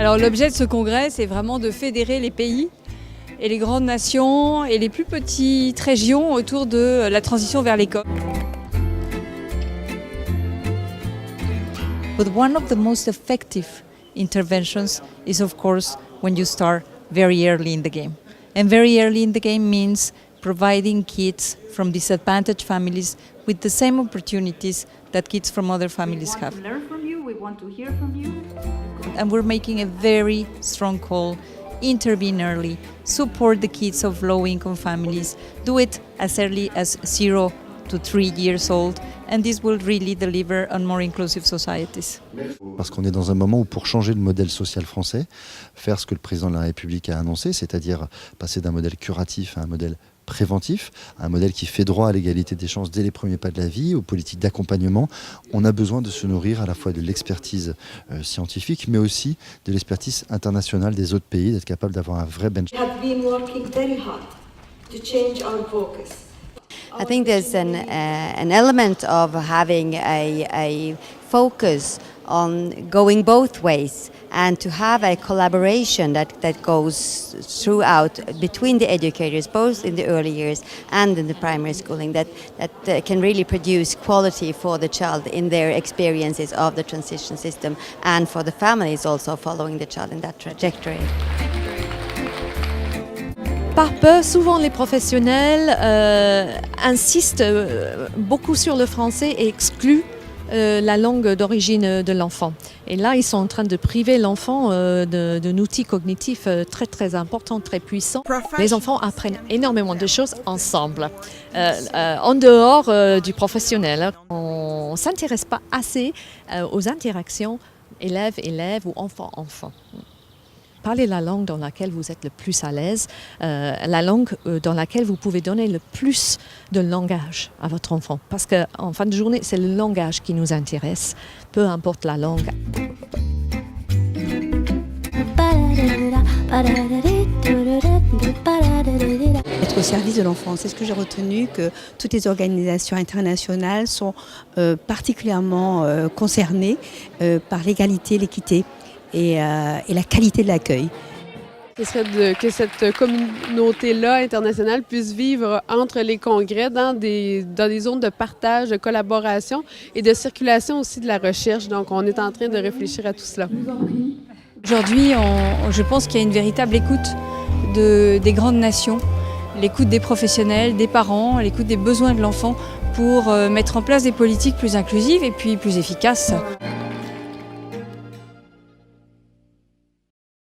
Alors l'objet de ce congrès, c'est vraiment de fédérer les pays et les grandes nations et les plus petites régions autour de la transition vers l'école. But one of the most effective interventions is, of course, when you start very early in the game. And very early in the game means providing kids from disadvantaged families with the same opportunities that kids from other families have. We want to learn from you, we want to hear from you. And we're making a very strong call. Intervene early, support the kids of low-income families, do it as early as 0 to 3 years old, and this will really deliver on more inclusive societies. Parce qu'on est dans un moment où pour changer le modèle social français, faire ce que le président de la République a annoncé, c'est-à-dire passer d'un modèle curatif à un modèle préventif, un modèle qui fait droit à l'égalité des chances dès les premiers pas de la vie, aux politiques d'accompagnement. On a besoin de se nourrir à la fois de l'expertise scientifique, mais aussi de l'expertise internationale des autres pays, d'être capable d'avoir un vrai benchmark. We have been working very hard to change our focus. I think there's an element of having a focus on going both ways and to have a collaboration that goes throughout between the educators, both in the early years and in the primary schooling, that can really produce quality for the child in their experiences of the transition system and for the families also following the child in that trajectory. Par peur, souvent les professionnels insistent beaucoup sur le français et excluent la langue d'origine de l'enfant. Et là, ils sont en train de priver l'enfant d'un outil cognitif très très important, très puissant. Les enfants apprennent énormément de choses ensemble, en dehors du professionnel. On ne s'intéresse pas assez aux interactions élève-élève ou enfant-enfant. Parlez la langue dans laquelle vous êtes le plus à l'aise, la langue dans laquelle vous pouvez donner le plus de langage à votre enfant. Parce qu'en fin de journée, c'est le langage qui nous intéresse, peu importe la langue. Être au service de l'enfant, c'est ce que j'ai retenu, que toutes les organisations internationales sont particulièrement concernées par l'égalité, l'équité et la qualité de l'accueil. Ce serait que cette communauté-là internationale puisse vivre entre les congrès dans des zones de partage, de collaboration et de circulation aussi de la recherche. Donc, on est en train de réfléchir à tout cela. Aujourd'hui, je pense qu'il y a une véritable écoute des grandes nations, l'écoute des professionnels, des parents, l'écoute des besoins de l'enfant pour mettre en place des politiques plus inclusives et puis plus efficaces.